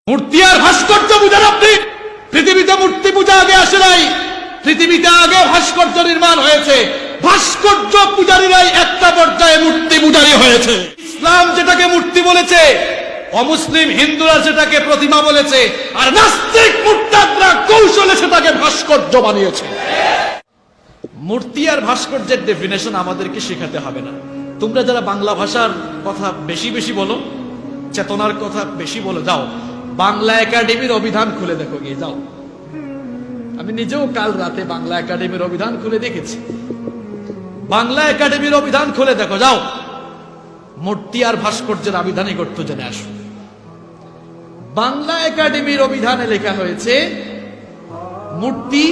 মূর্তি আর ভাস্কর্য বুঝেন আপনি? পৃথিবীতে মূর্তি পূজা আগে আসে নাই, পৃথিবীতে আগে ভাস্কর্য নির্মাণ হয়েছে। ভাস্কর্য পূজারীরাই একটা পর্যায়ে মূর্তি পূজারী হয়েছে। ইসলাম যেটাকে মূর্তি বলেছে, অমুসলিম হিন্দুরা সেটাকে প্রতিমা বলেছে, আর নাস্তিক মুরতাদরা কৌশলে সেটাকে ভাস্কর্য বানিয়েছে। মূর্তি আর ভাস্কর্যের ডেফিনেশন আমাদেরকে শেখাতে হবে না। তোমরা যারা বাংলা ভাষার কথা বেশি বেশি বলো, চেতনার কথা বেশি বলো, যাও বাংলা একাডেমির অভিধান খুলে দেখো গিয়ে, যাও। আমি নিজেও কাল রাতে বাংলা একাডেমির অভিধান খুলে দেখেছি। বাংলা একাডেমির অভিধান খুলে দেখো, যাও। মূর্তি আর ভাস্কর্যের আবিধানিক অর্থ জেনে আসো। বাংলা একাডেমির অভিধানে লেখা হয়েছে মূর্তি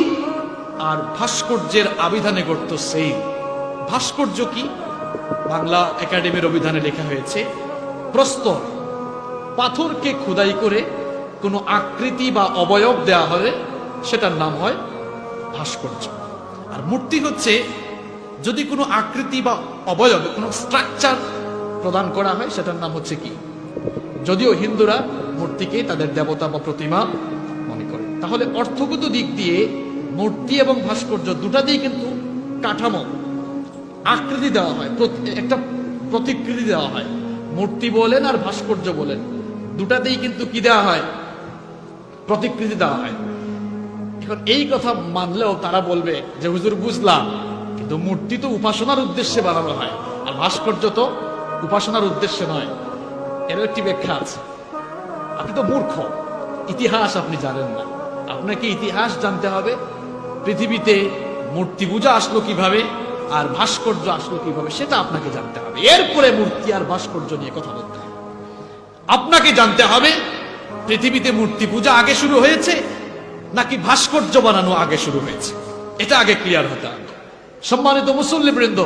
আর ভাস্কর্যের আবিধানিক অর্থ সেই। ভাস্কর্য কি? বাংলা একাডেমির অভিধানে লেখা হয়েছে প্রস্তর, পাথরকে খোদাই করে কোনো আকৃতি বা অবয়ব দেয়া হলে সেটার নাম হয় ভাস্কর্য। আর মূর্তি হচ্ছে যদি কোনো আকৃতি বা অবয়ব, কোনো স্ট্রাকচার প্রদান করা হয়, সেটার নাম হচ্ছে কি? যদিও হিন্দুরা মূর্তিকে তাদের দেবতা বা প্রতিমা মনে করে। তাহলে অর্থগত দিক দিয়ে মূর্তি এবং ভাস্কর্য দুটা দিয়ে কিন্তু কাঠামো, আকৃতি দেওয়া হয়, একটা প্রতিকৃতি দেওয়া হয়। মূর্তি বলেন আর ভাস্কর্য বলেন, দুটাতেই কিন্তু কি দেওয়া হয়? প্রতিকৃতি দেওয়া হয়। এখন এই কথা মানলেও তারা বলবে যে হুজুর বুঝলাম, কিন্তু মূর্তি তো উপাসনার উদ্দেশ্যে বানানো হয়, আর ভাস্কর্য তো উপাসনার উদ্দেশ্যে নয়। এরও একটি ব্যাখ্যা আছে। আপনি তো মূর্খ, ইতিহাস আপনি জানেন না। আপনাকে ইতিহাস জানতে হবে, পৃথিবীতে মূর্তি পূজা আসলো কিভাবে আর ভাস্কর্য আসলো কিভাবে সেটা আপনাকে জানতে হবে। এরপরে মূর্তি আর ভাস্কর্য নিয়ে কথা বলতে হবে। আপনাকে জানতে হবে পৃথিবীতে মূর্তি পূজা আগে শুরু হয়েছে নাকি ভাস্কর্য বানানো আগে শুরু হয়েছে, এটা আগে ক্লিয়ার হতে হবে। সম্মানিত মুসল্লিবৃন্দ,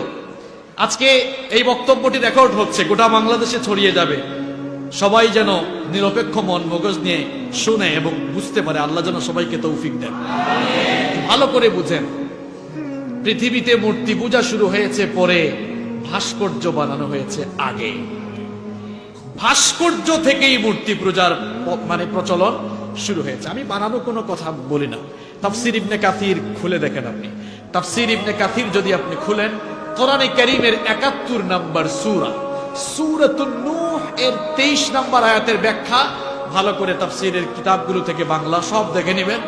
আজকে এই বক্তব্যটি রেকর্ড হচ্ছে, গোটা বাংলাদেশে ছড়িয়ে যাবে। সবাই যেন নিরপেক্ষ মন মগজ নিয়ে শুনে এবং বুঝতে পারে। আল্লাহ যেন সবাইকে তৌফিক দেন। ভালো করে বুঝেন, পৃথিবীতে মূর্তি পূজা শুরু হয়েছে পরে, ভাস্কর্য বানানো হয়েছে আগে। ভাস্কর্য থেকেই মূর্তি পূজার প্রচলন শুরু হয়েছে। আমি বানানো কোনো কথা বলি না। তাফসীর ইবনে কাসির খুলে দেখেন আপনি। তাফসীর ইবনে কাসির যদি আপনি খুলেন, কোরআনে কারীমের ৭১ নম্বর সূরা, সূরাতুন নূহ এর ২৩ নম্বর আয়াতের ব্যাখ্যা ভালো করে তাফসীরের কিতাবগুলো থেকে বাংলা সব দেখে নেবেন।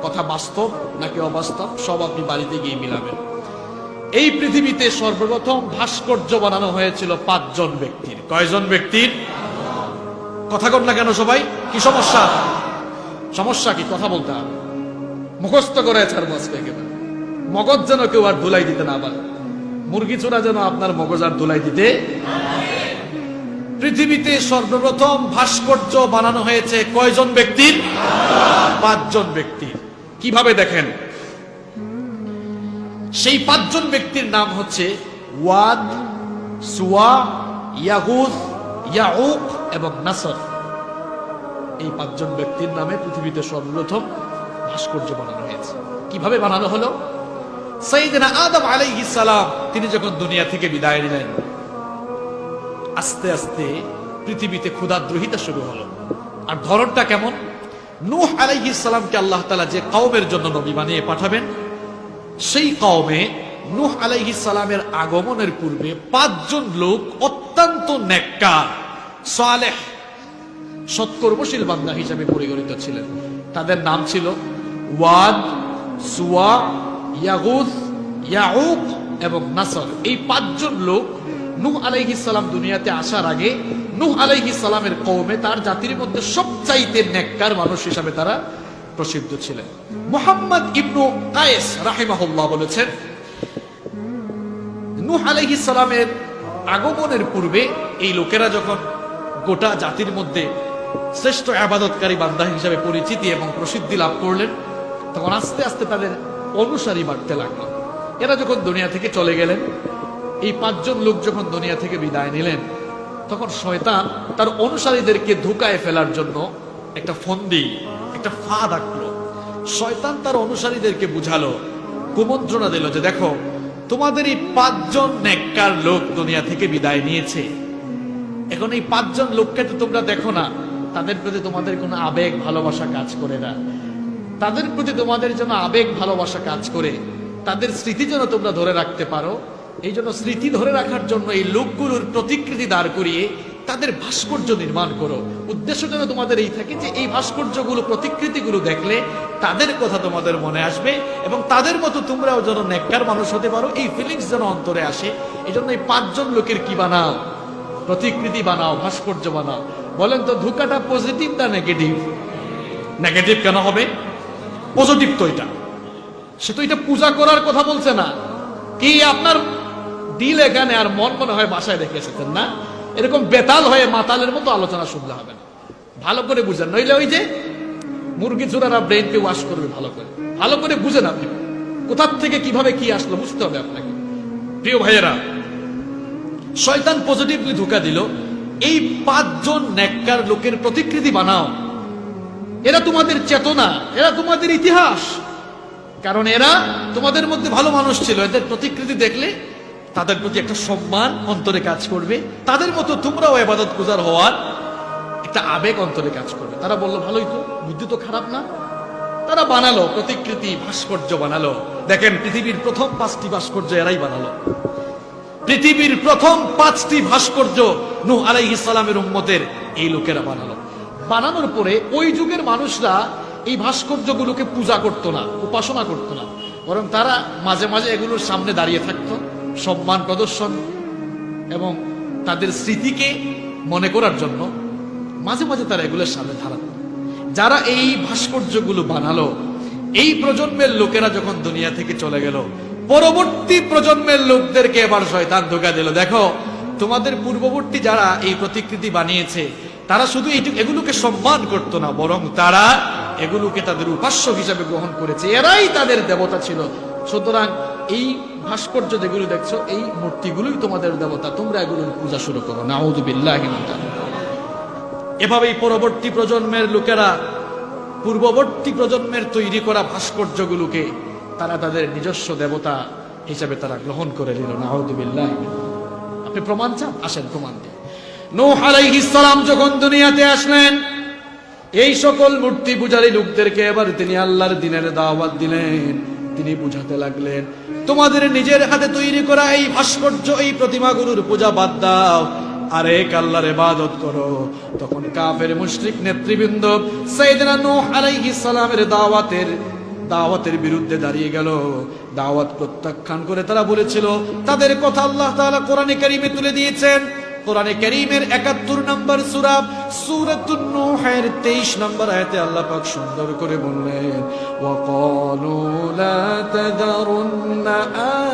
কথা বাস্তব নাকি অবাস্তব সব আপনি বাড়িতে গিয়ে মিলাবেন। এই পৃথিবীতে সর্বপ্রথম ভাস্কর্য বানানো হয়েছিল ৫ জন ব্যক্তির। কয়জন ব্যক্তির? কথা কন না কেন সবাই? কি সমস্যা? সমস্যা কি? কথা বলতে হবে। মুখস্থ করে ছাড়বো আজকে একেবারে। মগজ যেন কেউ আর ধুলাই দিতে না পারে। মুরগি চোরা যেন আপনার মগজ আর ধুলাই দিতে। পৃথিবীতে সর্বপ্রথম ভাস্কর্য বানানো হয়েছে কয়জন ব্যক্তির? ৫ জন ব্যক্তির। কিভাবে দেখেন, সেই ৫ জন ব্যক্তির নাম হচ্ছে ওয়াদ, সুয়া, ইয়াগুস, ইয়াউক এবং নাসর। এই ৫ জন ব্যক্তির নামে পৃথিবীতে সর্বপ্রথম ভাস্কর্য বানানো হয়েছে। কিভাবে বানানো হলো? সাইয়েদনা আদম আলাইহিস সালাম তিনি যখন দুনিয়া থেকে বিদায় নিলেন, আস্তে আস্তে পৃথিবীতে ক্ষুধাদ্রোহিতা শুরু হলো। আর ধরনটা কেমন? নূহ আলাইহিস সালামকে আল্লাহ তাআলা যে কওমের জন্য নবী বানিয়ে পাঠাবেন, সেই কওমে নূহ আলাইহিস সালামের আগমনের পূর্বে ৫ জন লোক অত্যন্ত নেককার, সালেহ, সৎকর্মশীল বান্দা হিসেবে পরিগণিত ছিলেন। তাদের নাম ছিল ওয়াদ, সুয়া, ইয়াগুস, ইয়াউক এবং নাসর। এই ৫ জন লোক নূহ আলাইহিস সালাম দুনিয়াতে আসার আগে নূহ আলাইহিস সালামের কওমে, তার জাতির মধ্যে সবচাইতে নেককার মানুষ হিসেবে তারা প্রসিদ্ধ ছিলেন। মুহাম্মদ ইবনু কায়েস রাহিমাহুল্লাহ বলেছেন, নূহ আলাইহিস সালামের আগমনের পূর্বে এই লোকেরা যখন গোটা জাতির মধ্যে শ্রেষ্ঠ ইবাদতকারী বান্দা হিসেবে পরিচিতি এবং প্রসিদ্ধি লাভ করলেন, তখন আস্তে আস্তে তাদের অনুসারী বাড়তে লাগলো। এরা যখন দুনিয়া থেকে চলে গেলেন, এই ৫ জন লোক যখন দুনিয়া থেকে বিদায় নিলেন, তখন শয়তান তার অনুসারীদেরকে ধোঁকায় ফেলার জন্য একটা ফন্দি, একটা ফাঁদ আঁকলো। শয়তান তার অনুসারীদেরকে বুঝালো, কুমন্ত্রণা দিল যে দেখো, তোমাদের এই ৫ জন নেককার লোক দুনিয়া থেকে বিদায় নিয়েছে, এখন এই ৫ জন লোককে তো তোমরা দেখো না, তাদের প্রতি তোমাদের কোনো আবেগ ভালোবাসা কাজ করে না, তাদের প্রতি তোমাদের জন্য আবেগ ভালোবাসা কাজ করে, তাদের স্মৃতি যেন তোমরা ধরে রাখতে পারো, এই জন্য স্মৃতি ধরে রাখার জন্য এই লোকগুলোর প্রতিকৃতি দাঁড় করিয়ে তাদের ভাস্কর্য নির্মাণ করো। উদ্দেশ্য যেন তোমাদের এই থাকে যে এই ভাস্কর্যগুলো, প্রতিকৃতিগুলো দেখলে তাদের কথা তোমাদের মনে আসবে এবং তাদের মতো তোমরাও যেন নেককার মানুষ হতে পারো, এই ফিলিংস যেন অন্তরে আসে। এই জন্য এই 5 জন লোকের কি বানাও? প্রতিকৃতি বানাও, ভাস্কর্য বানাও। বলেন তো ধোঁকাটা পজিটিভ না নেগেটিভ? নেগেটিভ কেন হবে? পজিটিভ তো এটা। সে তো এটা পূজা করার কথা বলছে না। কি আপনার দিল এখানে আর মন মনে হয় বাসায় রেখে এসেছেন না? এরকম বেতাল হয়ে মাতালের মতো আলোচনা শুনতে হবে না। ভালো করে বুঝেন, নইলে ওই যে মুরগি চোরারা ব্রেনকে ওয়াশ করবে। ভালো করে বুঝেন আপনি কোথার থেকে কিভাবে কি আসলো বুঝতে হবে আপনাকে। প্রিয় ভাইয়েরা, শয়তান পজিটিভলি ধোঁকা দিল, এই 5 জন নেককার লোকের প্রতিকৃতি বানাও। এরা তোমাদের চেতনা, এরা তোমাদের ইতিহাস। কারণ এরা তোমাদের মধ্যে ভালো মানুষ ছিল। এদের প্রতিকৃতি দেখলে তাদের প্রতি একটা সম্মান অন্তরে কাজ করবে, তাদের মতো তোমরাও ইবাদত গুজার হওয়ার একটা আবেগ অন্তরে কাজ করবে। তারা বললো ভালোই তো, বুদ্ধি তো খারাপ না। তারা বানালো প্রতিকৃতি, ভাস্কর্য বানালো। দেখেন পৃথিবীর প্রথম 5টি ভাস্কর্য এরাই বানালো। পৃথিবীর প্রথম 5টি ভাস্কর্য নূহ আলাইহিস সালামের উম্মতের এই লোকেরা বানালো। বানানোর পরে ওই যুগের মানুষরা এই ভাস্কর্যগুলোকে পূজা করতো না, উপাসনা করতো না, বরং তারা মাঝে মাঝে এগুলোর সামনে দাঁড়িয়ে থাকতো সম্মান প্রদর্শন এবং তাদের স্মৃতিকে মনে করার জন্য মাঝে মাঝে তারা এগুলোর সামনে দাঁড়াতো। যারা এই ভাস্কর্যগুলো বানালো, এই প্রজন্মের লোকেরা যখন দুনিয়া থেকে চলে গেল, পরবর্তী প্রজন্মের লোকদেরকে এবার শয়তান ধোঁকা দিল। দেখো, তোমাদের পূর্ববর্তী যারা এই প্রতিকৃতি বানিয়েছে তারা শুধু এগুলোকে সম্মান করতো না, বরং তারা এগুলোকে তাদের উপাস্য হিসাবে গ্রহণ করেছে। এরাই তাদের দেবতা ছিল। সুতরাং এই ভাস্কর্য যেগুলো দেখছো, এই মূর্তিগুলোই তোমাদের দেবতা, তোমরা এগুলোর পূজা শুরু করো। নাউযুবিল্লাহি মিন যালিক। এভাবেই পরবর্তী প্রজন্মের লোকেরা পূর্ববর্তী প্রজন্মের তৈরি করা ভাস্কর্যগুলোকে তারা তাদের নিজস্ব দেবতা হিসাবে তারা গ্রহণ করে নিল। নাউযুবিল্লাহি। আপনি প্রমাণ চান? আসেন প্রমাণ দিই। নূহ আলাইহিস সালাম যখন দুনিয়াতে আসলেন, এই সকল মূর্তি পূজারী লোকদেরকে এবার তিনি আল্লাহর দ্বীনের দাওয়াত দিলেন। তিনি বুঝাতে লাগলেন, তোমাদের নিজের হাতে তৈরি করা এই ভাস্কর্য, এই প্রতিমাগুলোর পূজা বাদ দাও, আর এক আল্লাহর ইবাদত করো। তখন কাফের মুশরিক নেতৃবৃন্দ সাইয়েদনা নূহ আলাইহিস সালামের দাওয়াতের বিরুদ্ধে দাঁড়িয়ে গেল। দাওয়াত প্রত্যাখ্যান করে তারা বলেছিল, তাদের কথা আল্লাহ তাআলা কোরআনে কারীমে তুলে দিয়েছেন। কোরআনে কারীমের 71 নম্বর সূরা সূরাতুন নূহের 23 নম্বর আয়াতে আল্লাহ পাক সুন্দর করে বললেন, ওয়া ক্বালু লা তাযারুন্না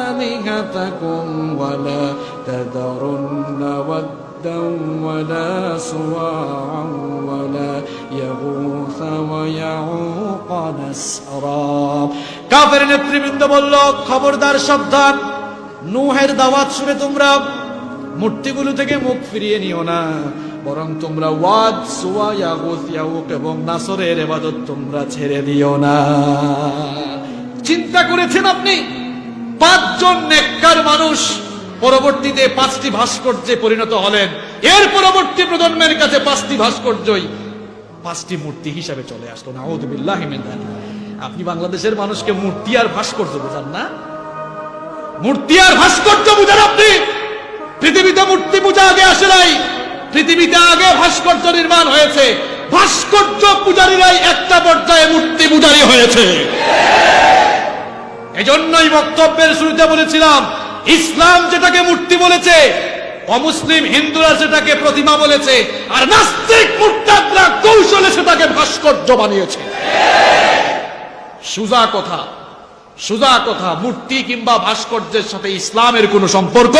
আলিহাতাকুম ওয়া লা তাযারুন্না ওয়াদ্দান ওয়া লা সুওয়া'আন ওয়া লা ইয়াগুস ওয়া ইয়াউক ওয়া নাসরা। কাফের নেতৃবৃন্দ বলল, খবরদার, সাবধান, নূহের দাওয়াত শুনে তোমরা মূর্তিগুলো থেকে মুখ ফিরিয়ে নিও না, বরং তোমরা ওয়াদ, সুওয়া, ইয়াগুস, ইয়াউক এবং নাসরের ইবাদত তোমরা ছেড়ে দিও না। চিন্তা করেছেন আপনি? 5 জন নেককার মানুষ পরবর্তীতে 5টি ভাস্কর্যে পরিণত হলেন। এর পরবর্তী প্রজন্মের কাছে 5টি ভাস্কর্যই 5টি মূর্তি হিসাবে চলে আসলো। নাউযুবিল্লাহি মিন যালিক। আপনি বাংলাদেশের মানুষকে মূর্তি আর ভাস্কর্য বোঝান না? মূর্তি আর ভাস্কর্য বুঝান আপনি? পৃথিবীতে মূর্তি পূজা আগে আসে নাই, পৃথিবীতে আগে ভাস্কর্য নির্মাণ হয়েছে। ভাস্কর্য পূজারীরাই একটা পর্যায়ে মূর্তি পূজারী হয়েছে। এজন্যই বক্তব্যের শুরুতে বলেছিলাম, ইসলাম যেটাকে মূর্তি বলেছে, অমুসলিম হিন্দুরা সেটাকে প্রতিমা বলেছে, আর নাস্তিক মুরতাদরা কৌশলে সেটাকে ভাস্কর্য বানিয়েছে। সোজা কথা, মূর্তি কিংবা ভাস্কর্যের সাথে ইসলামের কোনো সম্পর্ক